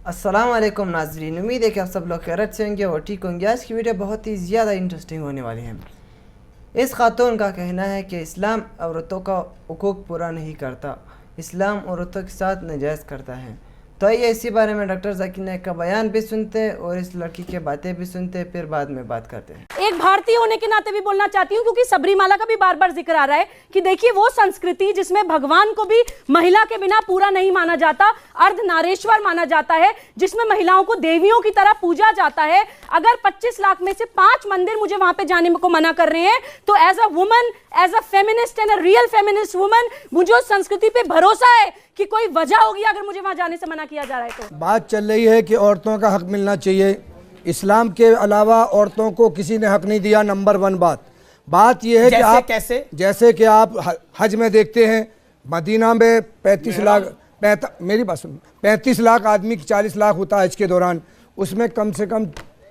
अस्सलाम वालेकुम नाज़रीन, उम्मीद है कि आप सब लोग खैरियत से होंगे और ठीक होंगे। आज की वीडियो बहुत ही ज़्यादा इंटरेस्टिंग होने वाली है। इस खातून का कहना है कि इस्लाम औरतों का हुकूक पूरा नहीं करता, इस्लाम औरतों के साथ नाजायज़ करता है। तो आइए इसी बारे में डॉक्टर जाकिर नाइक का बयान भी सुनते हैं और इस लड़की की बातें भी सुनते हैं, फिर बाद में बात करते हैं। एक भारतीय होने के नाते भी बोलना चाहती हूँ, क्योंकि सबरीमाला का भी बार बार जिक्र आ रहा है कि देखिए वो संस्कृति जिसमें भगवान को भी महिला के बिना पूरा नहीं माना जाता, अर्धनारेश्वर माना जाता है, जिसमें महिलाओं को देवियों की तरह पूजा जाता है। अगर 25 लाख में से 5 मंदिर मुझे वहां पे जाने को मना कर रहे हैं, तो as a woman, as a feminist and a real feminist woman, मुझे उस संस्कृति पे भरोसा है कि कोई वजह होगी अगर मुझे वहां जाने से मना किया जा रहा है। तो बात चल रही है कि औरतों का हक मिलना चाहिए, इस्लाम के अलावा औरतों को किसी ने हक नहीं दिया। नंबर 1 बात यह है कि आप जैसे कि आप हज में देखते हैं, मदीना में 35 लाख मेरी बात सुन, 35 लाख आदमी की 40 लाख होता है हज के दौरान, उसमें कम से कम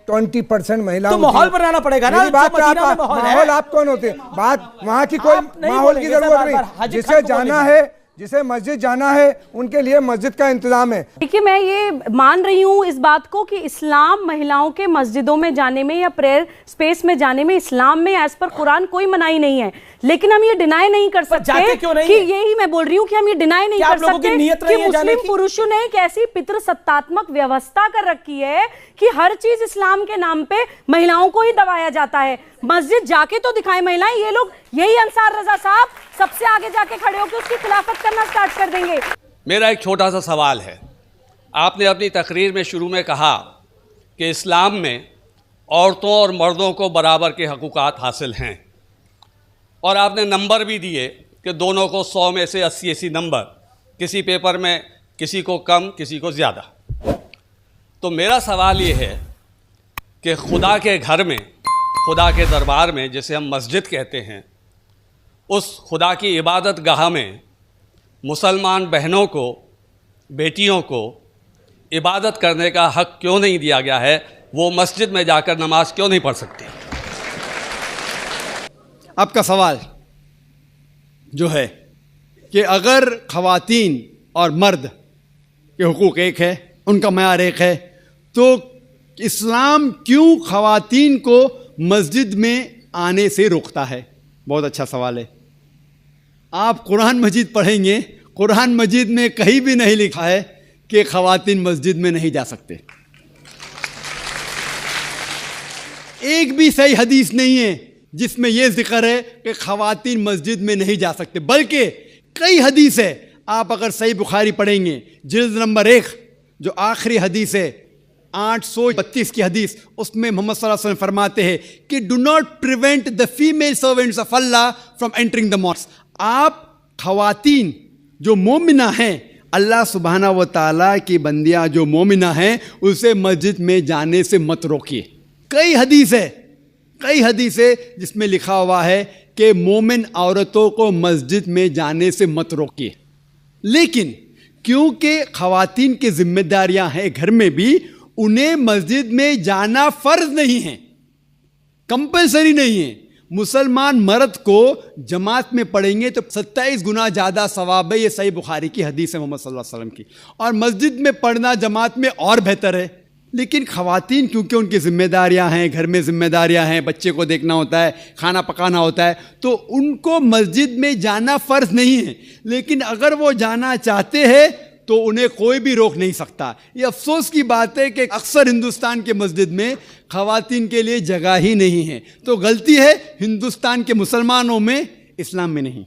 20% महिला। तो माहौल बनाना पड़ेगा ना। माहौल आप कौन होते हैं? बात वहाँ की कोई माहौल की जरूरत नहीं। जिसे जाना है, जिसे मस्जिद जाना है, उनके लिए मस्जिद का इंतजाम है। देखिए, मैं ये मान रही हूँ इस बात को कि इस्लाम महिलाओं के मस्जिदों में जाने में या प्रेयर स्पेस में जाने में इस्लाम में एज पर कुरान कोई मनाही नहीं है, लेकिन हम ये डिनाई नहीं कर सकते कि यही मैं बोल रही हूँ कि हम ये डिनाई नहीं कर सकते कि मुस्लिम पुरुषों ने एक ऐसी पितृसत्तात्मक व्यवस्था कर रखी है कि हर चीज इस्लाम के नाम पे महिलाओं को ही दबाया जाता है। मस्जिद जाके तो दिखाए महिलाएं, ये लोग यही अंसार रजा साहब सबसे आगे जाके खड़े होकर उसकी खिलाफत करना स्टार्ट कर देंगे। मेरा एक छोटा सा सवाल है। आपने अपनी तकरीर में शुरू में कहा कि इस्लाम में औरतों और मर्दों को बराबर के हकूक़ात हासिल हैं, और आपने नंबर भी दिए कि दोनों को 100 में से 80 नंबर, किसी पेपर में किसी को कम किसी को ज़्यादा। तो मेरा सवाल ये है कि खुदा के घर में, खुदा के दरबार में, जिसे हम मस्जिद कहते हैं, उस खुदा की इबादत गाह में मुसलमान बहनों को, बेटियों को इबादत करने का हक क्यों नहीं दिया गया है? वो मस्जिद में जाकर नमाज क्यों नहीं पढ़ सकती? आपका सवाल जो है कि अगर ख़वातीन और मर्द के हुकूक एक है, उनका मयार एक है, तो इस्लाम क्यों ख़वातीन को मस्जिद में आने से रोकता है? बहुत अच्छा सवाल है। आप कुरान मजीद पढ़ेंगे, कुरान मजीद में कहीं भी नहीं लिखा है कि ख़वातीन मस्जिद में नहीं जा सकते। एक भी सही हदीस नहीं है जिसमें यह जिक्र है कि ख़वातीन मस्जिद में नहीं जा सकते, बल्कि कई हदीस है। आप अगर सही बुखारी पढ़ेंगे, जिल्द नंबर 1 जो आखिरी हदीस है, 832 की हदीस, उसमें मोहम्मद सल्लल्लाहु अलैहि वसल्लम फरमाते हैं कि do not prevent the female servants of Allah from entering the mosque. आप ख़वातीन जो मोमिना हैं, अल्लाह सुब्हाना व तआला की बंदियाँ जो मोमिना हैं, उसे मस्जिद में जाने से मत रोकिए। कई हदीस है जिसमें लिखा हुआ है कि मोमिन औरतों को मस्जिद में जाने से मत रोकिए। लेकिन क्योंकि ख़वातीन की जिम्मेदारियां हैं घर में भी, उन्हें मस्जिद में जाना फ़र्ज नहीं है, कंपलसरी नहीं है। मुसलमान मर्द को जमात में पढ़ेंगे तो 27 गुना ज़्यादा सवाब है। ये सही बुखारी की हदीस है मोहम्मद सल्लल्लाहु अलैहि वसल्लम की। और मस्जिद में पढ़ना जमात में और बेहतर है। लेकिन ख़वातीन क्योंकि उनकी जिम्मेदारियां हैं, घर में जिम्मेदारियां हैं, बच्चे को देखना होता है, खाना पकाना होता है, तो उनको मस्जिद में जाना फ़र्ज नहीं है। लेकिन अगर वो जाना चाहते हैं तो उन्हें कोई भी रोक नहीं सकता। ये अफसोस की बात है कि अक्सर हिंदुस्तान के मस्जिद में ख़वातीन के लिए जगह ही नहीं है। तो गलती है हिंदुस्तान के मुसलमानों में, इस्लाम में नहीं।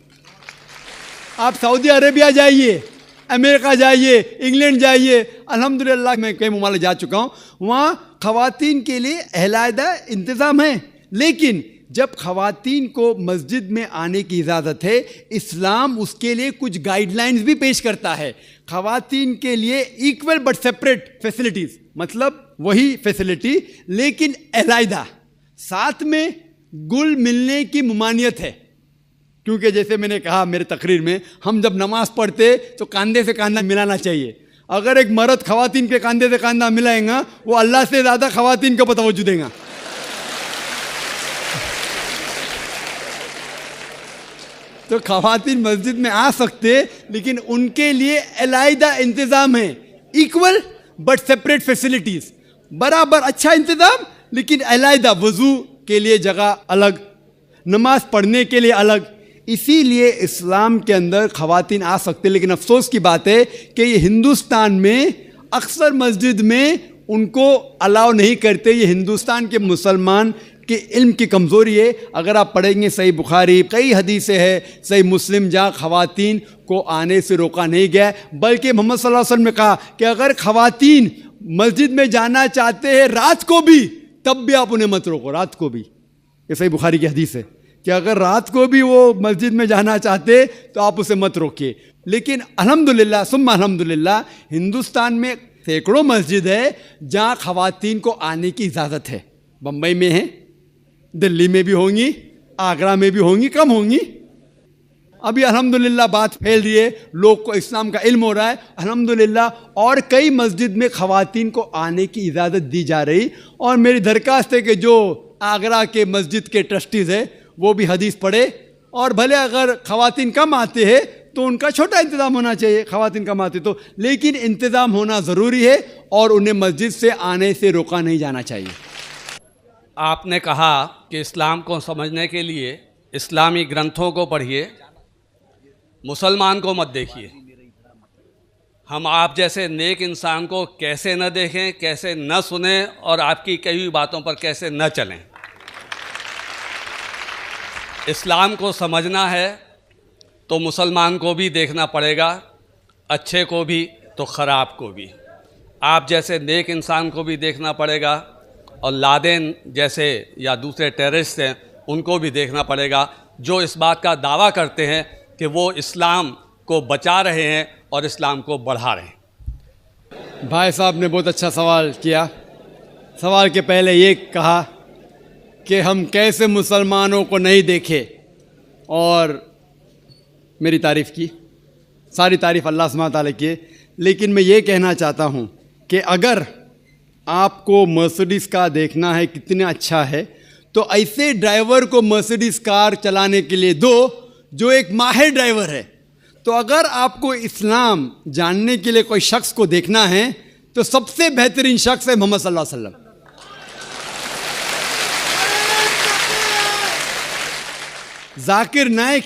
आप सऊदी अरेबिया जाइए, अमेरिका जाइए, इंग्लैंड जाइए, अल्हम्दुलिल्लाह मैं कई ममालिक जा चुका हूँ, वहाँ ख़वातीन के लिए अलहदा इंतज़ाम है। लेकिन जब ख़वातीन को मस्जिद में आने की इजाज़त है, इस्लाम उसके लिए कुछ गाइडलाइंस भी पेश करता है। ख़वातीन के लिए इक्वल बट सेपरेट फैसिलिटीज़, मतलब वही फैसिलिटी लेकिन अलहदा, साथ में गुल मिलने की मुमानियत है। क्योंकि जैसे मैंने कहा मेरे तकरीर में, हम जब नमाज पढ़ते तो कंधे से कंधा मिलाना चाहिए। अगर एक मर्द ख़वातीन के कंधे से कंधा मिलाएगा, वो अल्लाह से ज़्यादा ख़वातीन को तवज्जो देगा। तो ख़वातीन मस्जिद में आ सकते, लेकिन उनके लिए अलहदा इंतज़ाम है, इक्वल बट सेपरेट फैसिलिटीज, बराबर अच्छा इंतजाम, लेकिन अलहदा वजू के लिए जगह अलग, नमाज पढ़ने के लिए अलग। इसीलिए इस्लाम के अंदर ख़वातीन आ सकते, लेकिन अफसोस की बात है कि ये हिंदुस्तान में अक्सर मस्जिद में उनको अलाउ नहीं करते। ये हिंदुस्तान के मुसलमान के इल्म की कमज़ोरी है। अगर आप पढ़ेंगे सही बुखारी, कई हदीसें हैं, सही मुस्लिम, जहाँ ख़वातीन को आने से रोका नहीं गया, बल्कि मोहम्मद सल्लल्लाहु अलैहि वसल्लम ने कहा कि अगर ख़वातीन मस्जिद में जाना चाहते हैं रात को भी, तब भी आप उन्हें मत रोको, रात को भी। ये सही बुखारी की हदीस है कि अगर रात को भी वो मस्जिद में जाना चाहते तो आप उसे मत रोकिए। लेकिन अल्हम्दुलिल्लाह सुम्मा अल्हम्दुलिल्लाह, हिंदुस्तान में सैकड़ों मस्जिद है जहाँ ख़वातीन को आने की इजाज़त है। बम्बई में है, दिल्ली में भी होंगी, आगरा में भी होंगी, कम होंगी। अभी अल्हम्दुलिल्लाह बात फैल रही है, लोग को इस्लाम का इल्म हो रहा है अल्हम्दुलिल्लाह, और कई मस्जिद में ख़वातीन को आने की इजाज़त दी जा रही। और मेरी दरख्वास्त है कि जो आगरा के मस्जिद के ट्रस्टीज़ है वो भी हदीस पढ़े, और भले अगर ख़वातीन कम आते हैं तो उनका छोटा इंतज़ाम होना चाहिए, ख़वातीन कम आते तो, लेकिन इंतज़ाम होना ज़रूरी है और उन्हें मस्जिद से आने से रोका नहीं जाना चाहिए। आपने कहा कि इस्लाम को समझने के लिए इस्लामी ग्रंथों को पढ़िए, मुसलमान को मत देखिए। हम आप जैसे नेक इंसान को कैसे न देखें, कैसे न सुने, और आपकी कई हुई बातों पर कैसे न चलें। इस्लाम को समझना है तो मुसलमान को भी देखना पड़ेगा, अच्छे को भी तो ख़राब को भी। आप जैसे नेक इंसान को भी देखना पड़ेगा, और लादेन जैसे या दूसरे टेररिस्ट हैं उनको भी देखना पड़ेगा, जो इस बात का दावा करते हैं कि वो इस्लाम को बचा रहे हैं और इस्लाम को बढ़ा रहे हैं। भाई साहब ने बहुत अच्छा सवाल किया। सवाल के पहले ये कहा कि हम कैसे मुसलमानों को नहीं देखे, और मेरी तारीफ़ की, सारी तारीफ़ अल्लाह सुब्हानहू व तआला की है। लेकिन मैं ये कहना चाहता हूँ कि अगर आपको मर्सिडीज़ कार देखना है कितना अच्छा है, तो ऐसे ड्राइवर को मर्सिडीज़ कार चलाने के लिए दो जो एक माहिर ड्राइवर है। तो अगर आपको इस्लाम जानने के लिए कोई शख्स को देखना है तो सबसे बेहतरीन शख्स है मोहम्मद सल्लल्लाहु अलैहि वसल्लम। जाकिर नाइक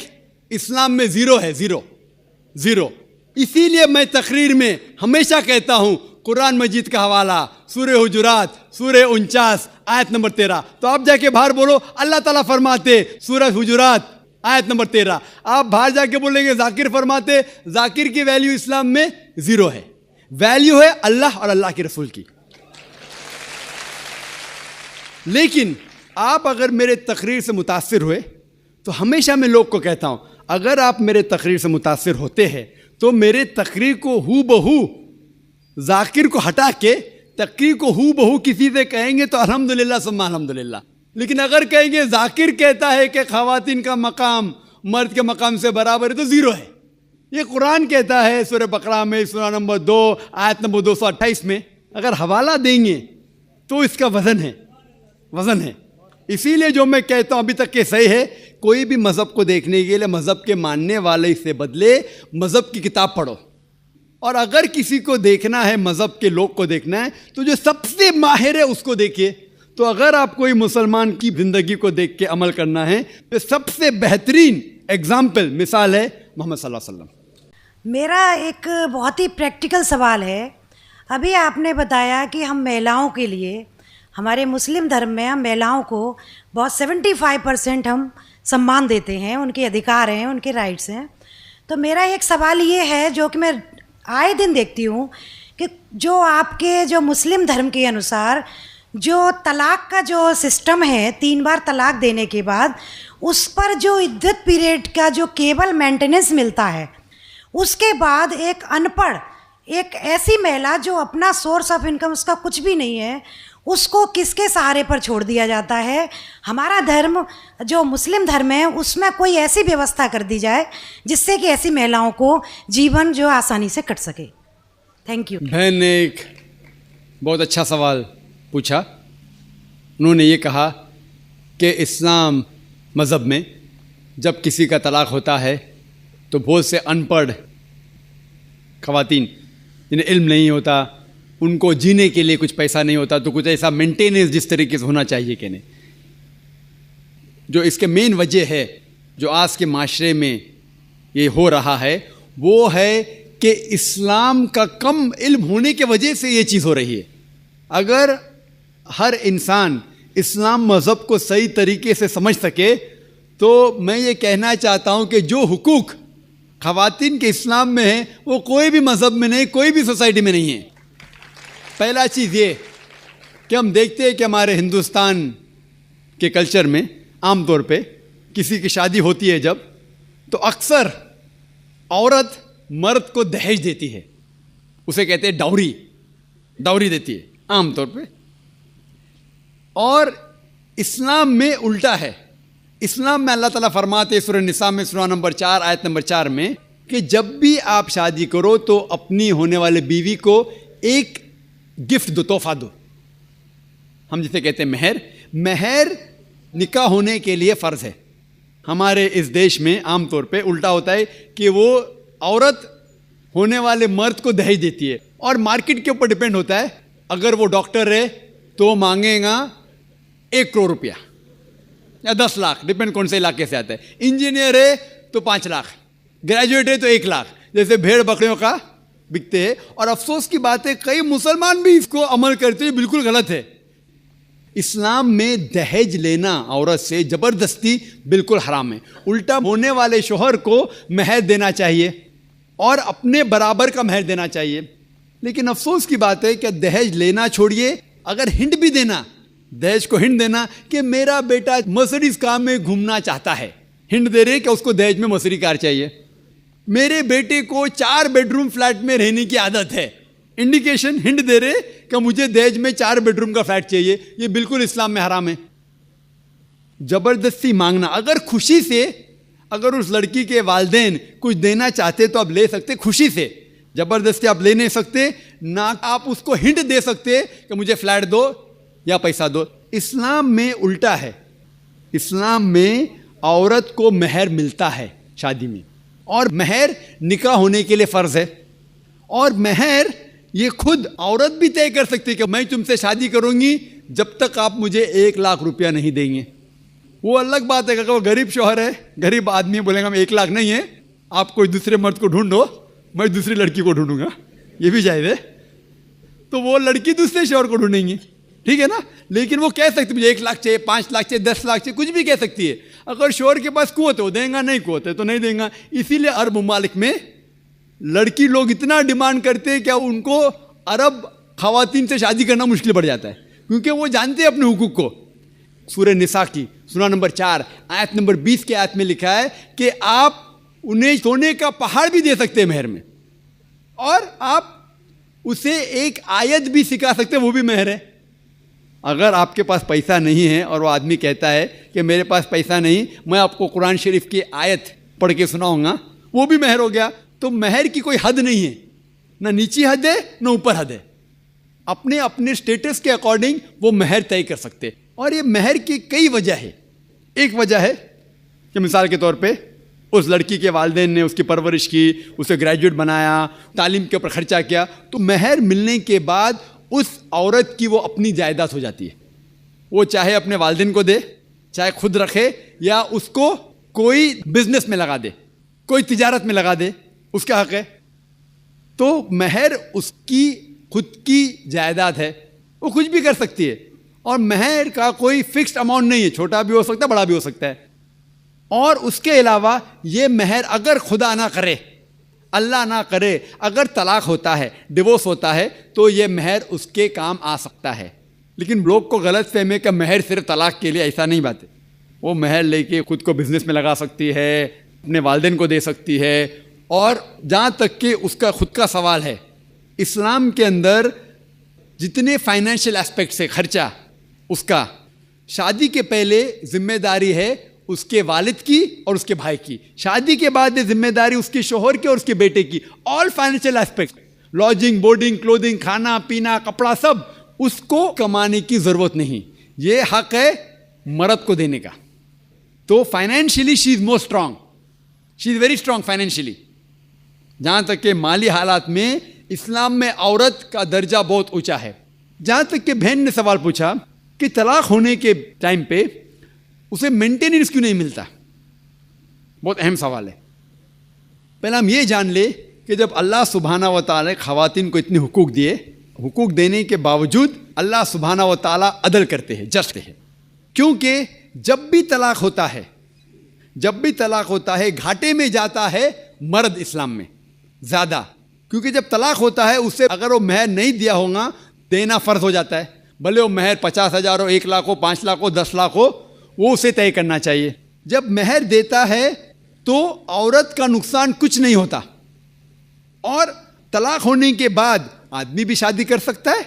इस्लाम में ज़ीरो है, ज़ीरो। इसीलिए मैं तकरीर में हमेशा कहता हूँ कुरान मजीद का हवाला, सूरह हुजुरात, सूरह 49 आयत नंबर 13। तो आप जाके बाहर बोलो, अल्लाह ताला फरमाते सूरह हुजुरात आयत नंबर 13। आप बाहर जाके बोलेंगे जाकिर फरमाते, जाकिर की वैल्यू इस्लाम में ज़ीरो है। वैल्यू है अल्लाह और अल्लाह के रसूल की। लेकिन आप अगर मेरे तकरीर से मुतासिर हुए, तो हमेशा मैं लोग को कहता हूँ, अगर आप मेरे तकरीर से मुतासिर होते हैं तो मेरे तकरीर को हू बहू, जाकिर को हटा के तकरीर को हू बहू किसी से कहेंगे तो अल्हम्दुलिल्लाह सुम्मा अल्हम्दुलिल्लाह। लेकिन अगर कहेंगे जाकिर कहता है कि ख़वातीन का मकाम मर्द के मकाम से बराबर है, तो ज़ीरो है। ये कुरान कहता है सूरह बकरा में, सूरह नंबर 2 आयत नंबर 228 में। अगर हवाला देंगे तो इसका वज़न है। इसीलिए जो मैं कहता हूँ अभी तक के सही है, कोई भी मज़हब को देखने के लिए मज़हब के मानने वाले से बदले मज़हब की किताब पढ़ो। और अगर किसी को देखना है, मज़हब के लोग को देखना है, तो जो सबसे माहिर है उसको देखिए। तो अगर आप कोई मुसलमान की ज़िंदगी को देख के अमल करना है तो सबसे बेहतरीन एग्जाम्पल, मिसाल है मोहम्मद सल्लल्लाहु अलैहि वसल्लम। मेरा एक बहुत ही प्रैक्टिकल सवाल है। अभी आपने बताया कि हम महिलाओं के लिए, हमारे मुस्लिम धर्म में हम महिलाओं को बहुत 75% हम सम्मान देते हैं, उनके अधिकार हैं, उनके राइट्स हैं। तो मेरा एक सवाल ये है जो कि मैं आए दिन देखती हूँ कि जो आपके जो मुस्लिम धर्म के अनुसार जो तलाक का जो सिस्टम है, 3 बार तलाक देने के बाद उस पर जो इद्दत पीरियड का जो केवल मेंटेनेंस मिलता है, उसके बाद एक अनपढ़, एक ऐसी महिला जो अपना सोर्स ऑफ इनकम उसका कुछ भी नहीं है, उसको किसके सहारे पर छोड़ दिया जाता है। हमारा धर्म जो मुस्लिम धर्म है उसमें कोई ऐसी व्यवस्था कर दी जाए जिससे कि ऐसी महिलाओं को जीवन जो आसानी से कट सके। Thank you. बहन ने एक बहुत अच्छा सवाल पूछा। उन्होंने ये कहा कि इस्लाम मज़हब में जब किसी का तलाक होता है तो बहुत से अनपढ़ ख़वातीन जिन्हें इल्म नहीं होता, उनको जीने के लिए कुछ पैसा नहीं होता, तो कुछ ऐसा मेंटेनेंस जिस तरीके से होना चाहिए कि नहीं। जो इसके मेन वजह है जो आज के माशरे में ये हो रहा है वो है कि इस्लाम का कम इल्म होने के वजह से ये चीज़ हो रही है। अगर हर इंसान इस्लाम मज़हब को सही तरीके से समझ सके तो मैं ये कहना चाहता हूँ कि जो हुकूक ख़वातीन के इस्लाम में है वो कोई भी मज़हब में नहीं, कोई भी सोसाइटी में नहीं है। पहला चीज़ ये कि हम देखते हैं कि हमारे हिंदुस्तान के कल्चर में आमतौर पे किसी की शादी होती है जब, तो अक्सर औरत मर्द को दहेज देती है, उसे कहते हैं डाउरी, डाउरी देती है आमतौर पे। और इस्लाम में उल्टा है। इस्लाम में अल्लाह ताला फरमाते हैं सूरह निसा में सूरह नंबर 4 आयत नंबर 4 में कि जब भी आप शादी करो तो अपनी होने वाले बीवी को एक गिफ्ट दो, तोहफा दो। हम जिसे कहते हैं महर। महर निकाह होने के लिए फ़र्ज़ है। हमारे इस देश में आमतौर पे उल्टा होता है कि वो औरत होने वाले मर्द को दहेज देती है और मार्केट के ऊपर डिपेंड होता है। अगर वो डॉक्टर है तो मांगेगा 1 करोड़ रुपया या 10 लाख, डिपेंड कौन से इलाके से आता है। इंजीनियर है तो 5 लाख, ग्रेजुएट है तो 1 लाख, जैसे भेड़ बकरियों का बिकते हैं। और अफसोस की बात है कई मुसलमान भी इसको अमल करते हैं, बिल्कुल गलत है। इस्लाम में दहेज लेना औरत से ज़बरदस्ती बिल्कुल हराम है। उल्टा होने वाले शोहर को महर देना चाहिए और अपने बराबर का महर देना चाहिए। लेकिन अफसोस की बात है कि दहेज लेना छोड़िए, अगर हिंट भी देना, दहेज को हिंट देना कि मेरा बेटा मर्सिडीज कार में घूमना चाहता है, हिंट दे रहे कि उसको दहेज में मर्सिडीज कार चाहिए। मेरे बेटे को 4 बेडरूम फ्लैट में रहने की आदत है, इंडिकेशन, हिंट दे रहे कि मुझे दहेज में 4 बेडरूम का फ्लैट चाहिए। ये बिल्कुल इस्लाम में हराम है। जबरदस्ती मांगना, अगर खुशी से, अगर उस लड़की के वालिदैन कुछ देना चाहते तो आप ले सकते खुशी से, जबरदस्ती आप ले नहीं सकते। ना आप उसको हिंट दे सकते कि मुझे फ्लैट दो या पैसा दो। इस्लाम में उल्टा है। इस्लाम में औरत को महर मिलता है शादी में, और महर निकाह होने के लिए फ़र्ज़ है। और महर ये खुद औरत भी तय कर सकती है कि मैं तुमसे शादी करूंगी जब तक आप मुझे 1 लाख रुपया नहीं देंगे। वो अलग बात है कि अगर वो गरीब शौहर है, गरीब आदमी बोलेगा मैं 1 लाख नहीं है, आप कोई दूसरे मर्द को ढूंढो, मैं दूसरी लड़की को ढूंढूंगा, ये भी जायज़ है। तो वो लड़की दूसरे शौहर को ढूंढेंगी, ठीक है ना। लेकिन वो कह सकती मुझे 1 लाख चाहिए, 5 लाख चाहिए, 10 लाख चाहिए, कुछ भी कह सकती है। अगर शौहर के पास कुव्वत है वो देगा, नहीं कुव्वत है तो नहीं देगा। इसीलिए अरब ममालिक में लड़की लोग इतना डिमांड करते हैं कि उनको अरब ख़वातीन से शादी करना मुश्किल पड़ जाता है, क्योंकि वो जानते हैं अपने हुकूक को। सूरह निसा की सूरह नंबर 4 आयत नंबर 20 के आयत में लिखा है कि आप उन्हें सोने का पहाड़ भी दे सकते हैं महर में, और आप उसे एक आयत भी सिखा सकते हैं, वो भी महर है। अगर आपके पास पैसा नहीं है और वो आदमी कहता है कि मेरे पास पैसा नहीं, मैं आपको कुरान शरीफ की आयत पढ़ के सुनाऊंगा, वो भी महर हो गया। तो महर की कोई हद नहीं है, ना नीची हद है ना ऊपर हद है। अपने अपने स्टेटस के अकॉर्डिंग वो महर तय कर सकते। और ये महर की कई वजह है। एक वजह है कि मिसाल के तौर पे उस लड़की के वालिदैन ने उसकी परवरिश की, उसे ग्रेजुएट बनाया, तालीम के ऊपर खर्चा किया, तो महर मिलने के बाद उस औरत की वो अपनी जायदाद हो जाती है। वो चाहे अपने वालिदैन को दे, चाहे खुद रखे, या उसको कोई बिजनेस में लगा दे, कोई तिजारत में लगा दे, उसका हक है। तो महर उसकी खुद की जायदाद है, वो कुछ भी कर सकती है। और महर का कोई फिक्स्ड अमाउंट नहीं है, छोटा भी हो सकता है, बड़ा भी हो सकता है। और उसके अलावा ये महर अगर खुदा ना करे, अल्लाह ना करे, अगर तलाक होता है, डिवोर्स होता है, तो ये महर उसके काम आ सकता है। लेकिन लोग को गलत फहमी है कि महर सिर्फ तलाक के लिए, ऐसा नहीं बात है। वो महर लेके खुद को बिजनेस में लगा सकती है, अपने वालिदैन को दे सकती है। और जहाँ तक कि उसका खुद का सवाल है, इस्लाम के अंदर जितने फाइनेंशियल एस्पेक्ट से खर्चा, उसका शादी के पहले जिम्मेदारी है उसके वालिद की और उसके भाई की, शादी के बाद जिम्मेदारी उसके शोहर की और उसके बेटे की। All financial aspect, lodging, boarding, clothing, खाना पीना, कपड़ा, सब उसको कमाने की ज़रूरत नहीं, ये हक है मर्द को देने का। तो financially she is more strong, she is very strong financially. जहाँ तक कि माली हालात में इस्लाम में औरत का दर्जा बहुत ऊंचा है। जहाँ तक कि बहन ने सवाल पूछा कि तलाक होने के टाइम पे उसे मेंटेनेंस क्यों नहीं मिलता, बहुत अहम सवाल है। पहले हम ये जान ले कि जब अल्लाह सुब्हाना व तआला ने ख़वातीन को इतने हुकूक दिए, हुकूक देने के बावजूद अल्लाह सुब्हाना व तआला अदल करते हैं, जचते हैं। क्योंकि जब भी तलाक होता है घाटे में जाता है मर्द इस्लाम में ज़्यादा, क्योंकि जब तलाक होता है उससे अगर वो महर नहीं दिया होगा देना फ़र्ज हो जाता है। भले वो महर 50,000 हो, 1 लाख हो, 5 लाख हो, 10 लाख हो, वो उसे तय करना चाहिए। जब महर देता है तो औरत का नुकसान कुछ नहीं होता, और तलाक होने के बाद आदमी भी शादी कर सकता है,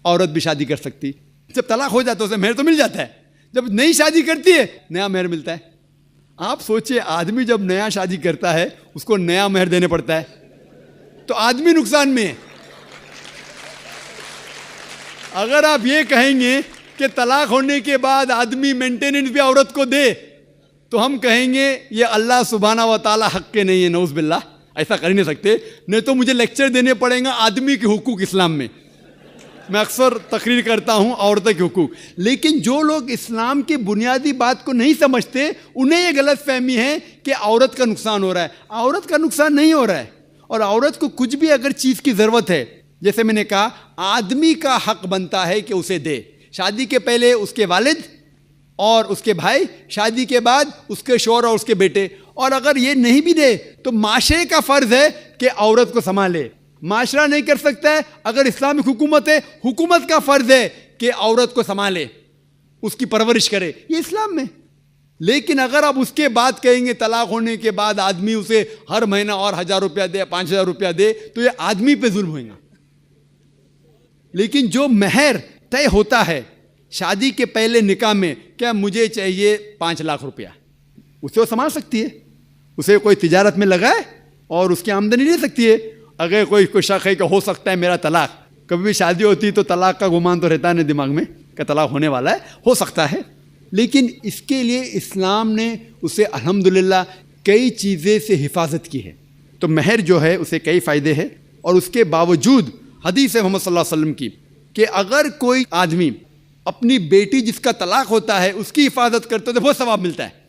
औरत भी शादी कर सकती। जब तलाक हो जाता है उसे महर तो मिल जाता है, जब नई शादी करती है नया महर मिलता है। आप सोचिए, आदमी जब नया शादी करता है उसको नया महर देने पड़ता है, तो आदमी नुकसान में है। अगर आप ये कहेंगे कि तलाक होने के बाद आदमी मेंटेनेंस भी औरत को दे, तो हम कहेंगे ये अल्लाह सुब्हाना व तआला हक के नहीं है, नऊज़ बिल्लाह, ऐसा कर ही नहीं सकते। नहीं तो मुझे लेक्चर देने पड़ेगा आदमी के हुकूक इस्लाम में। मैं अक्सर तकरीर करता हूँ औरतों के हुकूक, लेकिन जो लोग इस्लाम की बुनियादी बात को नहीं समझते उन्हें ये गलत फहमी है कि औरत का नुकसान हो रहा है। औरत का नुकसान नहीं हो रहा है, और औरत को कुछ भी अगर चीज़ की ज़रूरत है, जैसे मैंने कहा, आदमी का हक बनता है कि उसे दे। शादी के पहले उसके वालिद और उसके भाई, शादी के बाद उसके शौहर और उसके बेटे, और अगर ये नहीं भी दे तो माशरे का फ़र्ज़ है कि औरत को संभाले। माशरा नहीं कर सकता है, अगर इस्लामिक हुकूमत है, हुकूमत का फ़र्ज़ है कि औरत को संभाले, उसकी परवरिश करे, ये इस्लाम में। लेकिन अगर आप उसके बाद कहेंगे तलाक होने के बाद आदमी उसे हर महीना और 1,000 रुपया दे, 5,000 रुपया दे, तो ये आदमी पे जुल्म होगा। लेकिन जो महर तय होता है शादी के पहले निकाह में, क्या मुझे चाहिए 5 लाख रुपया, उसे वो संभाल सकती है, उसे कोई तिजारत में लगाए और उसकी आमदनी ले सकती है। अगर कोई शक है कि हो सकता है मेरा तलाक, कभी भी शादी होती तो तलाक का गुमान तो रहता नहीं दिमाग में कि तलाक होने वाला है, हो सकता है। लेकिन इसके लिए इस्लाम ने उसे अल्हम्दुलिल्लाह कई चीज़ें से हिफाजत की है। तो महर जो है उसे कई फ़ायदे हैं, और उसके बावजूद हदीस है मोहम्मद सल्लल्लाहु अलैहि वसल्लम की कि अगर कोई आदमी अपनी बेटी जिसका तलाक होता है उसकी हिफाजत करते तो बहुत सवाब मिलता है।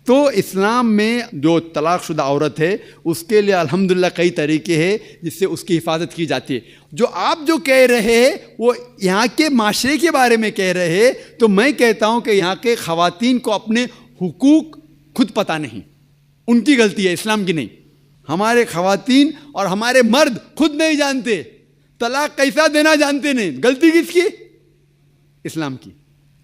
तो इस्लाम में जो तलाकशुदा औरत है उसके लिए अल्हम्दुलिल्लाह कई तरीके हैं जिससे उसकी हिफाजत की जाती है। जो आप जो कह रहे हैं वो यहाँ के माशरे के बारे में कह रहे हैं, तो मैं कहता हूँ कि यहाँ के ख़वातीन को अपने हुकूक खुद पता नहीं, उनकी गलती है, इस्लाम की नहीं। हमारे ख़वातीन और हमारे मर्द खुद नहीं जानते, तलाक कैसा देना जानते नहीं। गलती किसकी? इस्लाम की,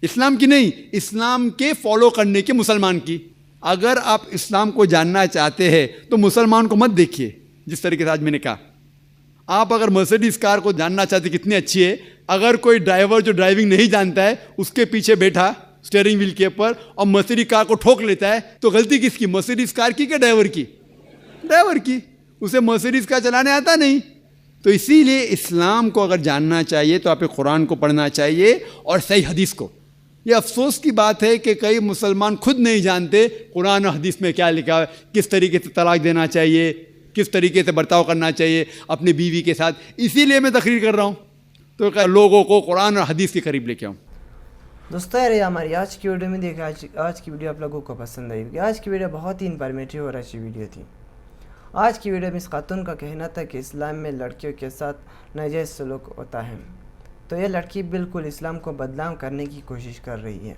इस्लाम की नहीं, इस्लाम के फॉलो करने के मुसलमान की। अगर आप इस्लाम को जानना चाहते हैं तो मुसलमान को मत देखिए, जिस तरीके से आज मैंने कहा। आप अगर मर्सिडीज़ कार को जानना चाहते कितनी अच्छी है, अगर कोई ड्राइवर जो ड्राइविंग नहीं जानता है उसके पीछे बैठा स्टीयरिंग व्हील के ऊपर और मर्सिडीज़ कार को ठोक लेता है, तो गलती किसकी? मर्सिडीज़ कार की क्या ड्राइवर की? ड्राइवर की। उसे मर्सिडीज़ कार चलाने आता नहीं। तो इसीलिए इस्लाम को अगर जानना चाहिए तो आपको कुरान को पढ़ना चाहिए और सही हदीस को। ये अफसोस की बात है कि कई मुसलमान खुद नहीं जानते कुरान और हदीस में क्या लिखा है, किस तरीके से तलाक देना चाहिए, किस तरीके से बर्ताव करना चाहिए अपनी बीवी के साथ। इसीलिए मैं तकरीर कर रहा हूँ, तो लोगों को कुरान और हदीस के करीब लेके आऊँ। दोस्तों यार, हमारी आज की वीडियो में देखा, आज की वीडियो आप लोगों को पसंद आई होगी। आज की वीडियो बहुत ही इन्फॉर्मेटिव और अच्छी वीडियो थी। आज की वीडियो में इस खातून का कहना था कि इस्लाम में लड़कियों के साथ नाजायज़ सलूक होता है, तो ये लड़की बिल्कुल इस्लाम को बदनाम करने की कोशिश कर रही है,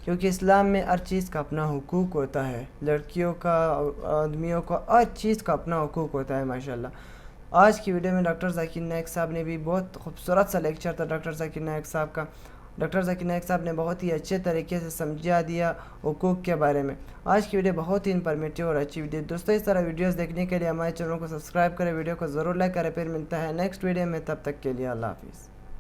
क्योंकि इस्लाम में हर चीज़ का अपना हुकूक होता है। लड़कियों का, आदमियों का, हर चीज़ का अपना हुकूक होता है माशाल्लाह। आज की वीडियो में डॉक्टर ज़ाकिर नाइक साहब ने भी बहुत खूबसूरत सा लेक्चर था डॉक्टर ज़ाकिर नाइक साहब का। डॉक्टर ज़ाकिर नाइक साहब ने बहुत ही अच्छे तरीके से समझा दिया हुकूक के बारे में। आज की वीडियो बहुत ही इन्फॉर्मेटिव और अच्छी वीडियो। दोस्तों, इस तरह वीडियोस देखने के लिए हमारे चैनल को सब्सक्राइब करें, वीडियो को ज़रूर लाइक करें। फिर मिलता है नेक्स्ट वीडियो में, तब तक के लिए अल्लाह हाफिज़।